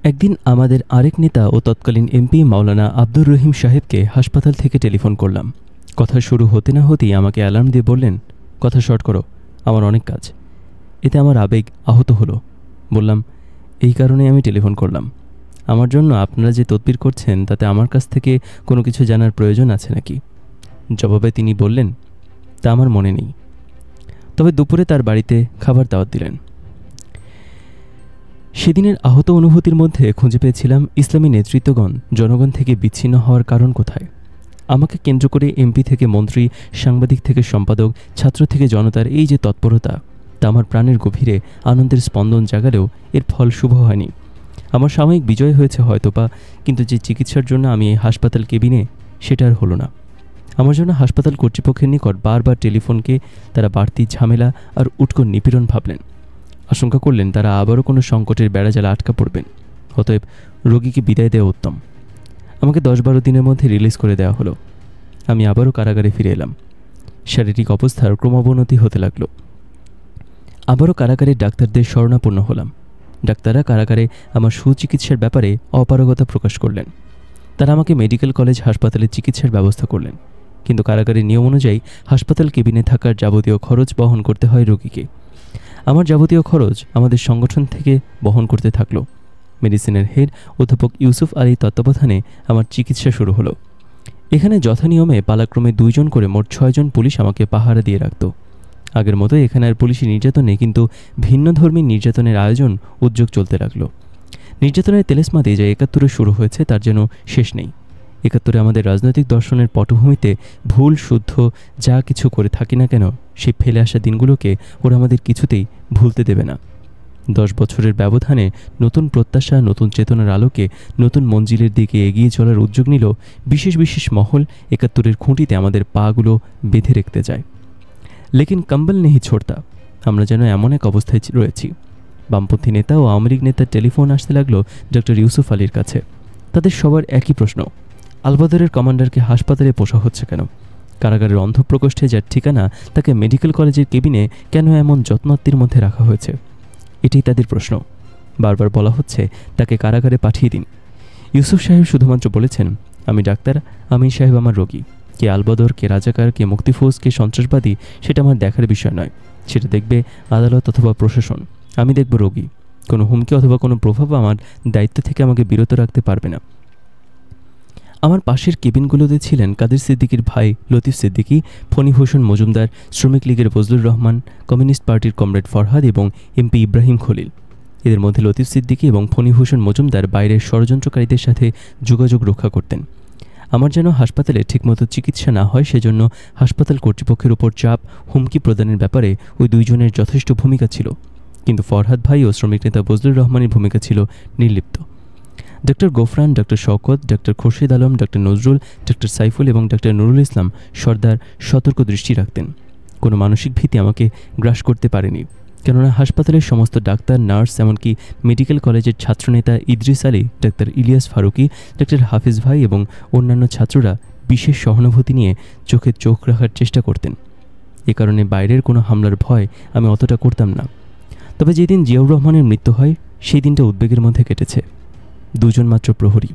একদিন আমাদের আরেক নেতা ও তৎকালীন এমপি মাওলানা আব্দুর রহিম সাহেবকে হাসপাতাল থেকে টেলিফোন করলাম। কথা শুরু হতে না হতেই আমাকে অ্যালার্ম দিয়ে বললেন, কথা শর্ট করো, আমার অনেক কাজ। এতে আমার আবেগ আহত হলো। বললাম, এই কারণেই আমি টেলিফোন করলাম। আমার জন্য আপনারা যে তদবির করছেন তাতে আমার কাছ থেকে কোনো কিছু জানার প্রয়োজন আছে নাকি? জবাবে তিনি বললেন, তা আমার মনে নেই, তবে দুপুরে তার বাড়িতে খাবার দাওয়াত দিলেন। সেদিনের আহত অনুভূতির মধ্যে খুঁজে পেয়েছিলাম ইসলামী নেতৃত্বগণ জনগণ থেকে বিচ্ছিন্ন হওয়ার কারণ কোথায়। আমাকে কেন্দ্র করে এমপি থেকে মন্ত্রী, সাংবাদিক থেকে সম্পাদক, ছাত্র থেকে জনতার এই যে তৎপরতা, তা আমার প্রাণের গভীরে আনন্দের স্পন্দন জাগালেও এর ফল শুভ হয়নি। আমার সাময়িক বিজয় হয়েছে হয়তোবা, কিন্তু যে চিকিৎসার জন্য আমি এই হাসপাতাল কেবিনে, সেটা আর হলো না। আমার জন্য হাসপাতাল কর্তৃপক্ষের নিকট বারবার টেলিফোনকে তারা বাড়তি ঝামেলা আর উটকো নিপীড়ন ভাবলেন। আশঙ্কা করলেন তারা আবারও কোনো সংকটের বেড়াজালে আটকা পড়বেন। অতএব রোগীকে বিদায় দেওয়া উত্তম। আমাকে 10-12 দিনের মধ্যে রিলিজ করে দেওয়া হলো। আমি আবারও কারাগারে ফিরে এলাম। শারীরিক অবস্থার ক্রমাবনতি হতে লাগলো। আবারও কারাগারের ডাক্তারদের শরণাপন্ন হলাম। ডাক্তাররা কারাগারে আমার সুচিকিৎসার ব্যাপারে অপারগতা প্রকাশ করলেন। তারা আমাকে মেডিকেল কলেজ হাসপাতালে চিকিৎসার ব্যবস্থা করলেন, কিন্তু কারাগারের নিয়ম অনুযায়ী হাসপাতাল কেবিনে থাকার যাবতীয় খরচ বহন করতে হয় রোগীকে। আমার যাবতীয় খরচ আমাদের সংগঠন থেকে বহন করতে থাকলো। মেডিসিনের হেড অধ্যাপক ইউসুফ আলীর তত্ত্বাবধানে আমার চিকিৎসা শুরু হলো। এখানে যথানিয়মে পালাক্রমে 2 জন করে মোট 6 জন পুলিশ আমাকে পাহারা দিয়ে রাখত। আগের মতো এখানে আর পুলিশি নির্যাতন নেই, কিন্তু ভিন্নধর্মী নির্যাতনের আয়োজন উদ্যোগ চলতে লাগলো। নির্যাতনের তেলেসমাতে যে 71-এ শুরু হয়েছে তার যেন শেষ নেই। 71-এ আমাদের রাজনৈতিক দর্শনের পটভূমিতে ভুল শুদ্ধ যা কিছু করে থাকি না কেন, সেই ফেলে আসা দিনগুলোকে ওরা আমাদের কিছুতেই ভুলতে দেবে না। 10 বছরের ব্যবধানে নতুন প্রত্যাশা, নতুন চেতনার আলোকে নতুন মঞ্জিলের দিকে এগিয়ে চলার উদ্যোগ নিল বিশেষ বিশেষ মহল। 71-এর খুঁটিতে আমাদের পাগুলো বেঁধে রাখতে যায়। লেকিন কম্বল নেই ছোড়তা, আমরা যেন এমন এক অবস্থায় রয়েছি। বামপন্থী নেতা ও আওয়ামী লীগ নেতার টেলিফোন আসতে লাগলো ডক্টর ইউসুফ আলীর কাছে। তাদের সবার একই প্রশ্ন, আলবদরের কমান্ডারকে হাসপাতালে পোষা হচ্ছে কেন? কারাগারের অন্ধপ্রকোষ্ঠে যার ঠিকানা, তাকে মেডিকেল কলেজের কেবিনে কেন এমন যত্নাত্তির মধ্যে রাখা হয়েছে? এটাই তাদের প্রশ্ন। বারবার বলা হচ্ছে তাকে কারাগারে পাঠিয়ে দিন। ইউসুফ সাহেব শুধুমাত্র বলেছেন, আমি ডাক্তার, আমি সাহেব আমার রোগী। কে আলবদর, কে রাজাকার, কে মুক্তিফৌজ, কে সন্ত্রাসবাদী, সেটা আমার দেখার বিষয় নয়। সেটা দেখবে আদালত অথবা প্রশাসন। আমি দেখব রোগী। কোনো হুমকি অথবা কোনো প্রভাব আমার দায়িত্ব থেকে আমাকে বিরত রাখতে পারবে না। আমার পাশের কেবিনগুলোতে ছিলেন কাদের সিদ্দিকীর ভাই লতিফ সিদ্দিকী, ফণীভূষণ মজুমদার, শ্রমিক লীগের ফজলুর রহমান, কমিউনিস্ট পার্টির কমরেড ফরহাদ এবং এমপি ইব্রাহিম খলিল। এদের মধ্যে লতিফ সিদ্দিকী এবং ফণীভূষণ মজুমদার বাইরের ষড়যন্ত্রকারীদের সাথে যোগাযোগ রক্ষা করতেন। আমার যেন হাসপাতালে ঠিকমতো চিকিৎসা না হয় সেজন্য হাসপাতাল কর্তৃপক্ষের উপর চাপ, হুমকি প্রদানের ব্যাপারে ওই 2 জনের যথেষ্ট ভূমিকা ছিল, কিন্তু ফরহাদ ভাই ও শ্রমিক নেতা ফজলুর রহমানের ভূমিকা ছিল নির্লিপ্ত। Doctor Gofran, doctor Shawkat, doctor Khorshed Alam, doctor Nazrul, doctor Saiful এবং ডক্টর নুরুল ইসলাম সর্দার সতর্ক দৃষ্টি রাখতেন। কোনো মানসিক ভীতি আমাকে গ্রাস করতে পারেনি, কেননা হাসপাতালের সমস্ত ডাক্তার, নার্স, এমনকি মেডিকেল কলেজের ছাত্রনেতা ইদ্রিস আলী, ডক্টর ইলিয়াস ফারুকি, ডক্টর হাফিজ ভাই এবং অন্যান্য ছাত্ররা বিশেষ সহানুভূতি নিয়ে চোখে চোখ রাখার চেষ্টা করতেন। এ কারণে বাইরের কোনো হামলার ভয় আমি অতটা করতাম না। তবে যেদিন জিয়াউর রহমানের মৃত্যু হয় সেই দিনটা উদ্বেগের মধ্যে কেটেছে। 2 জন মাত্র প্রহরী।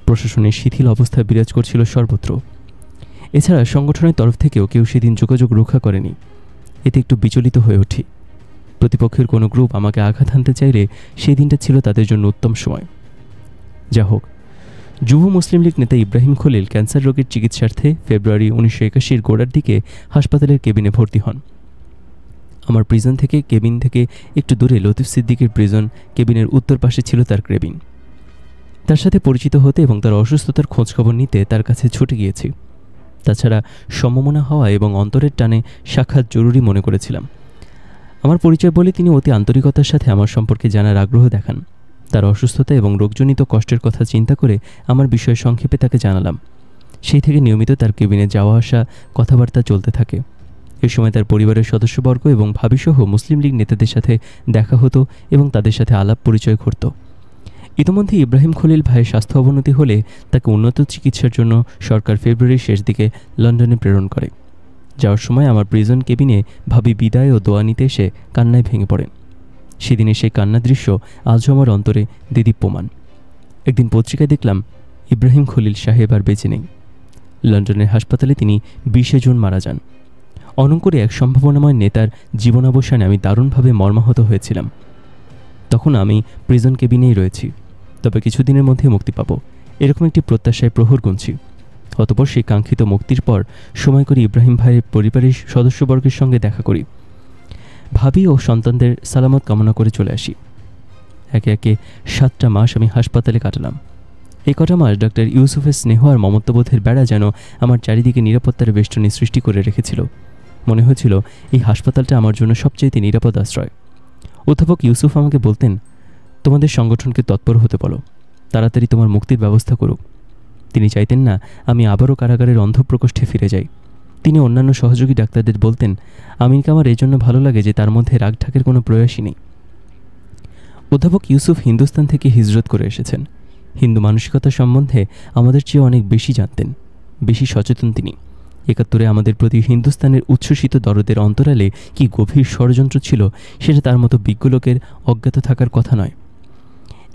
প্রশাসনের শিথিল অবস্থা বিরাজ করছিল সর্বত্র। এছাড়া সংগঠনের তরফ থেকেও কেউ সেদিন যোগাযোগ রক্ষা করেনি। এতে একটু বিচলিত হয়ে উঠি। প্রতিপক্ষের কোনো গ্রুপ আমাকে আঘাত হানতে চাইলে সেই দিনটা ছিল তাদের জন্য উত্তম সময়। যা হোক, যুব মুসলিম লীগ নেতা ইব্রাহিম খলিল ক্যান্সার রোগের চিকিৎসার্থে ফেব্রুয়ারি 1981-এর গোড়ার দিকে হাসপাতালের কেবিনে ভর্তি হন। আমার প্রিজন থেকে, কেবিন থেকে একটু দূরে লতিফ সিদ্দিকীর প্রিজন কেবিনের উত্তর পাশে ছিল তার কেবিন। তার সাথে পরিচিত হতে এবং তার অসুস্থতার খোঁজখবর নিতে তার কাছে ছুটে গিয়েছি। তাছাড়া সম্ভাবনা হওয়া এবং অন্তরের টানে সাক্ষাৎ জরুরি মনে করেছিলাম। আমার পরিচয় বলে তিনি অতি আন্তরিকতার সাথে আমার সম্পর্কে জানার আগ্রহ দেখান। তার অসুস্থতা এবং রোগজনিত কষ্টের কথা চিন্তা করে আমার বিষয়ে সংক্ষেপে তাকে জানালাম। সেই থেকে নিয়মিত তার কেবিনে যাওয়া আসা, কথাবার্তা চলতে থাকে। এ সময় তার পরিবারের সদস্যবর্গ এবং ভাবিসহ মুসলিম লীগ নেতাদের সাথে দেখা হতো এবং তাদের সাথে আলাপ পরিচয় ঘটত। ইতিমধ্যে ইব্রাহিম খলিল ভাইয়ের স্বাস্থ্য অবনতি হলে তাকে উন্নত চিকিৎসার জন্য সরকার ফেব্রুয়ারির শেষ দিকে লন্ডনে প্রেরণ করে। যাওয়ার সময় আমার প্রিজন কেবিনে ভাবি বিদায় ও দোয়া নিতে এসে কান্নায় ভেঙে পড়েন। সেদিনের সেই কান্না দৃশ্য আজও আমার অন্তরে দেদীপ্যমান। একদিন পত্রিকায় দেখলাম ইব্রাহিম খলিল সাহেব আর বেঁচে নেই। লন্ডনের হাসপাতালে তিনি 20 জুন মারা যান। অনঙ্করে এক সম্ভাবনাময় নেতার জীবনাবসানে আমি দারুণভাবে মর্মাহত হয়েছিলাম। তখন আমি প্রিজন কেবিনেই রয়েছি, তবে কিছুদিনের মধ্যে মুক্তি পাব, এরকম একটি প্রত্যাশায় প্রহর গুনছি। অতঃপর সেই কাঙ্ক্ষিত মুক্তির পর সময় করে ইব্রাহিম ভাইয়ের পরিবারের সদস্যবর্গের সঙ্গে দেখা করি। ভাবি ও সন্তানদের সালামত কামনা করে চলে আসি। একে একে 7টা মাস আমি হাসপাতালে কাটালাম। এই কটা মাস ডাক্তার ইউসুফের স্নেহ আর মমত্ববোধের বেড়া যেন আমার চারিদিকে নিরাপত্তার বেষ্টনী সৃষ্টি করে রেখেছিল। মনে হয়েছিল এই হাসপাতালটা আমার জন্য সবচেয়ে নিরাপদ আশ্রয়। অধ্যাপক ইউসুফ আমাকে বলতেন, তোমাদের সংগঠনকে তৎপর হতে বলো, তাড়াতাড়ি তোমার মুক্তির ব্যবস্থা করুক। তিনি চাইতেন না আমি আবারও কারাগারের অন্ধপ্রকোষ্ঠে ফিরে যাই। তিনি অন্যান্য সহযোগী ডাক্তারদের বলতেন, আমিনকে আমার এই জন্য ভালো লাগে যে তার মধ্যে রাগঢাকের কোনো প্রয়াসই নেই। অধ্যাপক ইউসুফ হিন্দুস্তান থেকে হিজরত করে এসেছেন। হিন্দু মানসিকতা সম্বন্ধে আমাদের চেয়ে অনেক বেশি জানতেন, বেশি সচেতন তিনি। 71-এ আমাদের প্রতি হিন্দুস্তানের উচ্ছ্বসিত দরদের অন্তরালে কি গভীর ষড়যন্ত্র ছিল সেটা তার মতো বিজ্ঞ লোকের অজ্ঞাত থাকার কথা নয়।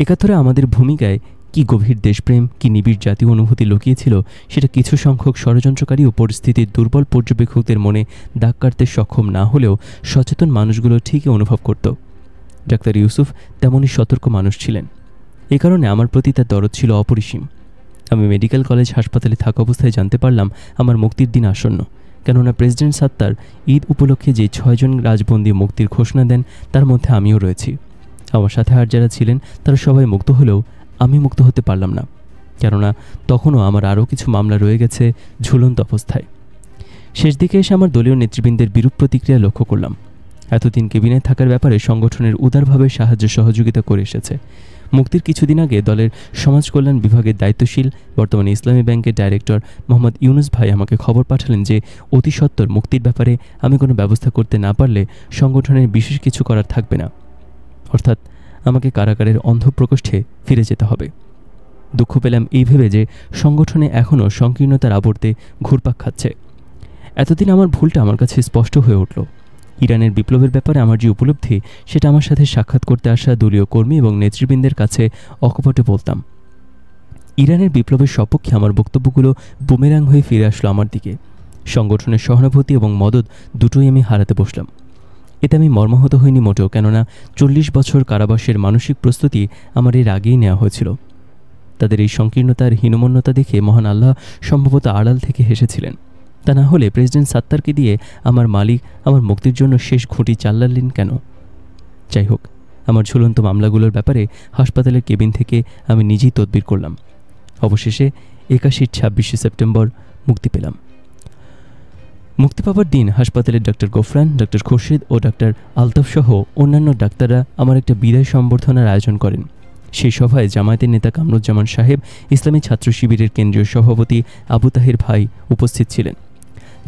71-এ আমাদের ভূমিকায় কি গভীর দেশপ্রেম, কি নিবিড় জাতীয় অনুভূতি লুকিয়েছিল সেটা কিছু সংখ্যক ষড়যন্ত্রকারী ও পরিস্থিতির দুর্বল পর্যবেক্ষকদের মনে দাগ কাটতে সক্ষম না হলেও সচেতন মানুষগুলো ঠিকই অনুভব করত। ডাক্তার ইউসুফ তেমনই সতর্ক মানুষ ছিলেন। এ কারণে আমার প্রতি তার দরদ ছিল অপরিসীম। আমি মেডিকেল কলেজ হাসপাতালে থাকা অবস্থায় জানতে পারলাম আমার মুক্তির দিন আসন্ন, কেননা প্রেসিডেন্ট সাত্তার ঈদ উপলক্ষে যে 6 জন রাজবন্দী মুক্তির ঘোষণা দেন তার মধ্যে আমিও রয়েছি। আমার সাথে আর যারা ছিলেন তারা সবাই মুক্ত হলেও আমি মুক্ত হতে পারলাম না, কেননা তখনও আমার আরও কিছু মামলা রয়ে গেছে ঝুলন্ত অবস্থায়। শেষ দিকে এসে আমার দলীয় নেতৃবৃন্দের বিরূপ প্রতিক্রিয়া লক্ষ্য করলাম। এতদিন কেবিনে থাকার ব্যাপারে সংগঠনের উদারভাবে সাহায্য সহযোগিতা করে এসেছে। মুক্তির কিছুদিন আগে দলের সমাজ কল্যাণ বিভাগের দায়িত্বশীল বর্তমানে ইসলামী ব্যাংকের ডাইরেক্টর মোহাম্মদ ইউনুস ভাই আমাকে খবর পাঠালেন যে অতি সত্বর মুক্তির ব্যাপারে আমি কোনো ব্যবস্থা করতে না পারলে সংগঠনের বিশেষ কিছু করার থাকবে না, অর্থাৎ আমাকে কারাগারের অন্ধপ্রকোষ্ঠে ফিরে যেতে হবে। দুঃখ পেলাম এই ভেবে যে সংগঠনে এখনও সংকীর্ণতার আবর্তে ঘুরপাক খাচ্ছে। এতদিন আমার ভুলটা আমার কাছে স্পষ্ট হয়ে উঠল। ইরানের বিপ্লবের ব্যাপারে আমার যে উপলব্ধি সেটা আমার সাথে সাক্ষাৎ করতে আসা দলীয় কর্মী এবং নেতৃবৃন্দের কাছে অকপটে বলতাম। ইরানের বিপ্লবের সপক্ষে আমার বক্তব্যগুলো বুমেরাং হয়ে ফিরে আসলো আমার দিকে। সংগঠনের সহানুভূতি এবং মদত দুটোই আমি হারাতে বসলাম। এতে আমি মর্মাহত হইনি মোটেও, কেননা 40 বছর কারাবাসের মানসিক প্রস্তুতি আমার এর আগেই নেওয়া হয়েছিল। তাদের এই সংকীর্ণতার হীনমন্যতা দেখে মহান আল্লাহ সম্ভবত আড়াল থেকে হেসেছিলেন। তা না হলে প্রেসিডেন্ট সাত্তারকে দিয়ে আমার মালিক আমার মুক্তির জন্য শেষ ঘুঁটি চালালেন কেন? যাই হোক, আমার ঝুলন্ত মামলাগুলোর ব্যাপারে হাসপাতালের কেবিন থেকে আমি নিজেই তদবির করলাম। অবশেষে 81-র 26শে সেপ্টেম্বর মুক্তি পেলাম। মুক্তি পাওয়ার দিন হাসপাতালের ডাক্তার গোফরান, ডাক্তার খুরশিদ ও ডাক্তার আলতাফ সহ অন্যান্য ডাক্তাররা আমার একটা বিদায় সম্বর্ধনার আয়োজন করেন। সেই সভায় জামায়াতের নেতা কামরুজ্জামান সাহেব, ইসলামী ছাত্র শিবিরের কেন্দ্রীয় সভাপতি আবু তাহির ভাই উপস্থিত ছিলেন।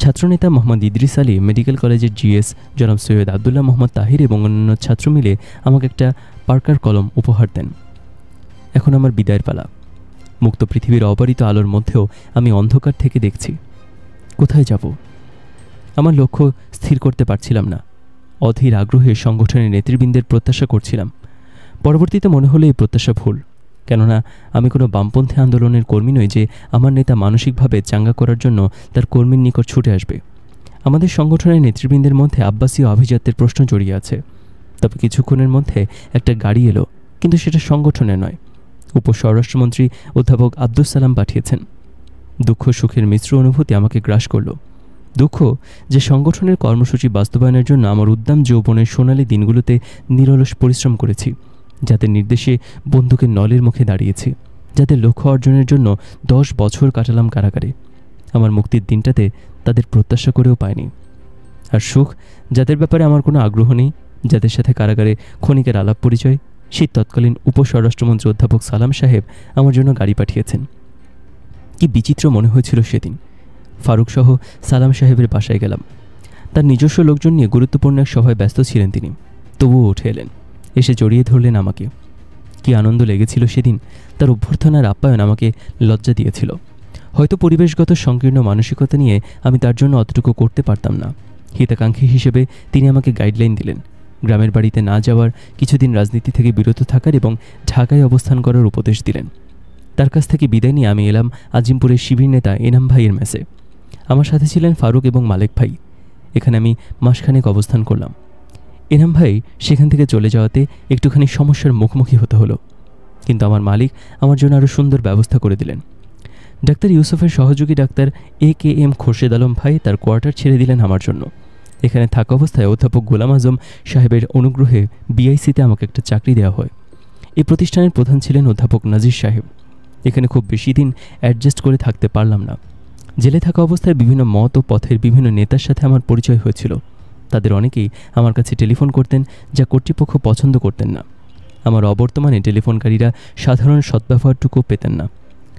ছাত্রনেতা মোহাম্মদ ইদ্রিস আলী, মেডিকেল কলেজের জিএস জনাব সৈয়দ আবদুল্লাহ মোহাম্মদ তাহির এবং অন্যান্য ছাত্র মিলে আমাকে একটা পার্কার কলম উপহার দেন। এখন আমার বিদায়ের পালা। মুক্ত পৃথিবীর অবারিত আলোর মধ্যেও আমি অন্ধকার থেকে দেখছি কোথায় যাব। আমার লক্ষ্য স্থির করতে পারছিলাম না। অধীর আগ্রহে সংগঠনের নেতৃবৃন্দের প্রত্যাশা করছিলাম। পরবর্তীতে মনে হলো এই প্রত্যাশা ভুল, কেননা আমি কোনো বামপন্থী আন্দোলনের কর্মী নই যে আমার নেতা মানসিকভাবে চাঙ্গা করার জন্য তার কর্মীর নিকট ছুটে আসবে। আমাদের সংগঠনের নেতৃবৃন্দের মধ্যে আব্বাসীয় আভিজাত্যের প্রশ্ন জড়িয়ে আছে। তবে কিছুক্ষণের মধ্যে একটা গাড়ি এলো, কিন্তু সেটা সংগঠনের নয়, উপস্বরাষ্ট্রমন্ত্রী অধ্যাপক আব্দুস সালাম পাঠিয়েছেন। দুঃখ সুখের মিশ্র অনুভূতি আমাকে গ্রাস করল। দুঃখ যে সংগঠনের কর্মসূচি বাস্তবায়নের জন্য আমার উদ্দাম যৌবনের সোনালী দিনগুলোতে নিরলস পরিশ্রম করেছি, যাদের নির্দেশে বন্দুকের নলের মুখে দাঁড়িয়েছি, যাদের লক্ষ্য অর্জনের জন্য 10 বছর কাটালাম কারাগারে। আমার মুক্তির দিনটাতে তাদের প্রত্যাশা করেও পাইনি। আর সুখ, যাদের ব্যাপারে আমার কোনো আগ্রহ নেই, যাদের সাথে কারাগারে ক্ষণিকের আলাপ পরিচয়, সেই তৎকালীন উপস্বরাষ্ট্রমন্ত্রী অধ্যাপক সালাম সাহেব আমার জন্য গাড়ি পাঠিয়েছেন। কি বিচিত্র মনে হয়েছিল সেদিন। ফারুক সহ সালাম সাহেবের বাসায় গেলাম। তার নিজস্ব লোকজন নিয়ে গুরুত্বপূর্ণ এক সভায় ব্যস্ত ছিলেন তিনি, তবুও উঠে এলেন, এসে জড়িয়ে ধরলেন আমাকে। কি আনন্দ লেগেছিল সেদিন। তার অভ্যর্থনার আপ্যায়ন আমাকে লজ্জা দিয়েছিল। হয়তো পরিবেশগত সংকীর্ণ মানসিকতা নিয়ে আমি তার জন্য অতটুকু করতে পারতাম না। হিতাকাঙ্ক্ষী হিসেবে তিনি আমাকে গাইডলাইন দিলেন, গ্রামের বাড়িতে না যাওয়ার, কিছুদিন রাজনীতি থেকে বিরত থাকার এবং ঢাকায় অবস্থান করার উপদেশ দিলেন। তার কাছ থেকে বিদায় নিয়ে আমি এলাম আজিমপুরের শিবির নেতা এনাম ভাইয়ের মেসে। আমার সাথে ছিলেন ফারুক এবং মালেক ভাই। এখানে আমি মাসখানেক অবস্থান করলাম। এনাম ভাই সেখান থেকে চলে যাওয়াতে একটুখানি সমস্যার মুখোমুখি হতে হলো, কিন্তু আমার মালিক আমার জন্য আরও সুন্দর ব্যবস্থা করে দিলেন। ডাক্তার ইউসুফের সহযোগী ডাক্তার AKM খোরশেদ আলম ভাই তার কোয়ার্টার ছেড়ে দিলেন আমার জন্য। এখানে থাকা অবস্থায় অধ্যাপক গোলাম আজম সাহেবের অনুগ্রহে BICতে আমাকে একটা চাকরি দেওয়া হয়। এই প্রতিষ্ঠানের প্রধান ছিলেন অধ্যাপক নাজির সাহেব। এখানে খুব বেশি দিন অ্যাডজাস্ট করে থাকতে পারলাম না। জেলে থাকা অবস্থায় বিভিন্ন মত ও পথের বিভিন্ন নেতার সাথে আমার পরিচয় হয়েছিল। তাদের অনেকেই আমার কাছে টেলিফোন করতেন, যা কর্তৃপক্ষ পছন্দ করতেন না। আমার অবর্তমানে টেলিফোনকারীরা সাধারণ সদ্ব্যবহারটুকু পেতেন না।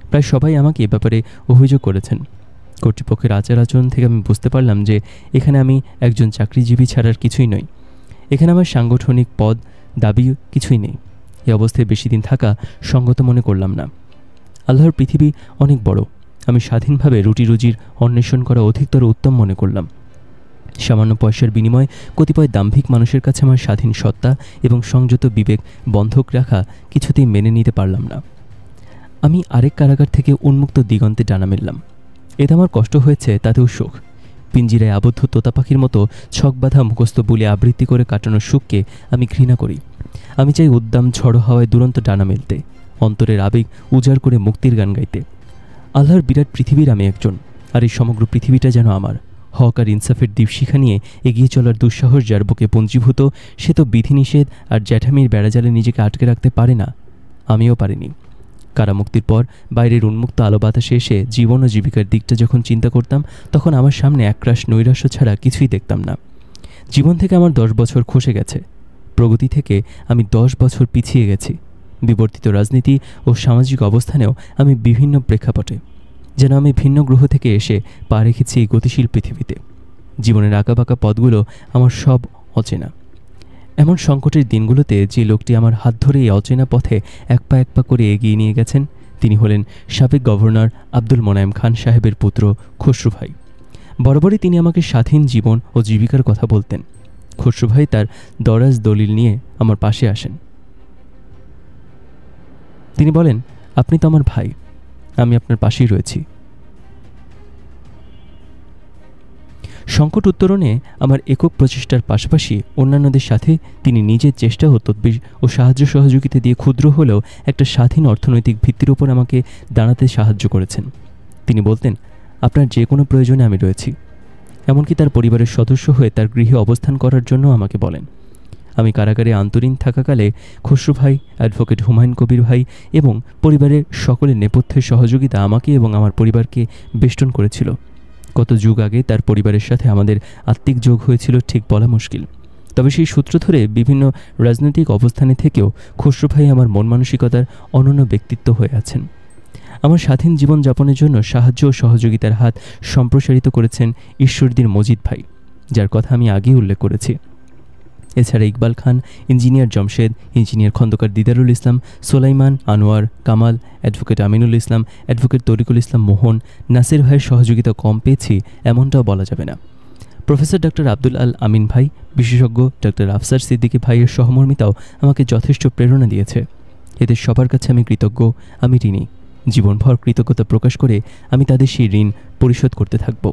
প্রায় সবাই আমাকে এ ব্যাপারে অভিযোগ করেছেন। কর্তৃপক্ষের আচার আচরণ থেকে আমি বুঝতে পারলাম যে এখানে আমি একজন চাকরিজীবী ছাড়ার কিছুই নই। এখানে আমার সাংগঠনিক পদ দাবি কিছুই নেই। এই অবস্থায় বেশি দিন থাকা সঙ্গত মনে করলাম না। আল্লাহর পৃথিবী অনেক বড়। আমি স্বাধীনভাবে রুটি রুজির অন্বেষণ করা অধিকতর উত্তম মনে করলাম। সামান্য পয়সার বিনিময়ে কতিপয় দাম্ভিক মানুষের কাছে আমার স্বাধীন সত্তা এবং সংযত বিবেক বন্ধক রাখা কিছুতেই মেনে নিতে পারলাম না। আমি আরেক কারাগার থেকে উন্মুক্ত দিগন্তে ডানা মেললাম। এতে আমার কষ্ট হয়েছে, তাতেও সুখ। পিঞ্জিরায় আবদ্ধ তোতা পাখির মতো ছকবাঁধা মুখস্থ বলে আবৃত্তি করে কাটানোর সুখকে আমি ঘৃণা করি। আমি চাই উদ্দাম ঝড়ো হাওয়ায় দুরন্ত ডানা মেলতে, অন্তরের আবেগ উজাড় করে মুক্তির গান গাইতে। আল্লাহর বিরাট পৃথিবীর আমি একজন, আর এই সমগ্র পৃথিবীটা যেন আমার। হক আর ইনসাফের দীপশিখা নিয়ে এগিয়ে চলার দুঃসাহস যার বুকে পঞ্জীভূত, সে তো বিধিনিষেধ আর জ্যাঠামির বেড়াজালে নিজেকে আটকে রাখতে পারে না। আমিও পারিনি। কারামুক্তির পর বাইরের উন্মুক্ত আলো বাতাসে এসে জীবন ও জীবিকার দিকটা যখন চিন্তা করতাম, তখন আমার সামনে একরাশ নৈরাশ্য ছাড়া কিছুই দেখতাম না। জীবন থেকে আমার 10 বছর খসে গেছে। প্রগতি থেকে আমি 10 বছর পিছিয়ে গেছি। বিবর্তিত রাজনীতি ও সামাজিক অবস্থানেও আমি বিভিন্ন প্রেক্ষাপটে, যেন আমি ভিন্ন গ্রহ থেকে এসে পা রেখেছি এই গতিশীল পৃথিবীতে। জীবনের আঁকাবাঁকা পথগুলো আমার সব অচেনা। এমন সংকটের দিনগুলোতে যে লোকটি আমার হাত ধরে এই অচেনা পথে এক পা করে এগিয়ে নিয়ে গেছেন, তিনি হলেন সাবেক গভর্নর আব্দুল মোনায়েম খান সাহেবের পুত্র খসরু ভাই। বরাবরই তিনি আমাকে স্বাধীন জীবন ও জীবিকার কথা বলতেন। খসরু ভাই তার দরাজ দলিল নিয়ে আমার পাশে আসেন। তিনি বলেন, আপনি তো আমার ভাই, আমি আপনার পাশেই রয়েছি। সংকট উত্তরণে আমার একক প্রচেষ্টার পাশাপাশি অন্যান্যদের সাথে তিনি নিজের চেষ্টা ও তদবির ও সাহায্য সহযোগিতা দিয়ে ক্ষুদ্র হলেও একটা স্বাধীন অর্থনৈতিক ভিত্তির উপর আমাকে দাঁড়াতে সাহায্য করেছেন। তিনি বলতেন, আপনার যে কোনো প্রয়োজনে আমি রয়েছি। এমনকি তার পরিবারের সদস্য হয়ে তার গৃহে অবস্থান করার জন্য আমাকে বলেন। আমি কারাগারে আন্তরীণ থাকাকালে খসরু ভাই, অ্যাডভোকেট হুমায়ুন কবির ভাই এবং পরিবারের সকলের নেপথ্যের সহযোগিতা আমাকে এবং আমার পরিবারকে বেষ্টন করেছিল। কত যুগ আগে তার পরিবারের সাথে আমাদের আত্মিক যোগ হয়েছিল ঠিক বলা মুশকিল। তবে সেই সূত্র ধরে বিভিন্ন রাজনৈতিক অবস্থানে থেকেও খসরু ভাই আমার মন মানসিকতার অনন্য ব্যক্তিত্ব হয়ে আছেন। আমার স্বাধীন জীবনযাপনের জন্য সাহায্য ও সহযোগিতার হাত সম্প্রসারিত করেছেন ঈশ্বরদীর মজিদ ভাই, যার কথা আমি আগেই উল্লেখ করেছি। এছাড়া ইকবাল খান, ইঞ্জিনিয়ার জমশেদ, ইঞ্জিনিয়ার খন্দকার দিদারুল ইসলাম, সোলাইমান, আনোয়ার, কামাল, অ্যাডভোকেট আমিনুল ইসলাম, অ্যাডভোকেট তরিকুল ইসলাম মোহন, নাসির ভাইয়ের সহযোগিতা কম পেয়েছি এমনটাও বলা যাবে না। প্রফেসর ডক্টর আব্দুল আল আমিন ভাই, বিশেষজ্ঞ ডক্টর আফসার সিদ্দিকী ভাইয়ের সহমর্মিতাও আমাকে যথেষ্ট প্রেরণা দিয়েছে। এদের সবার কাছে আমি কৃতজ্ঞ, আমি ঋণী। জীবনভর কৃতজ্ঞতা প্রকাশ করে আমি তাদের সেই ঋণ পরিশোধ করতে থাকব।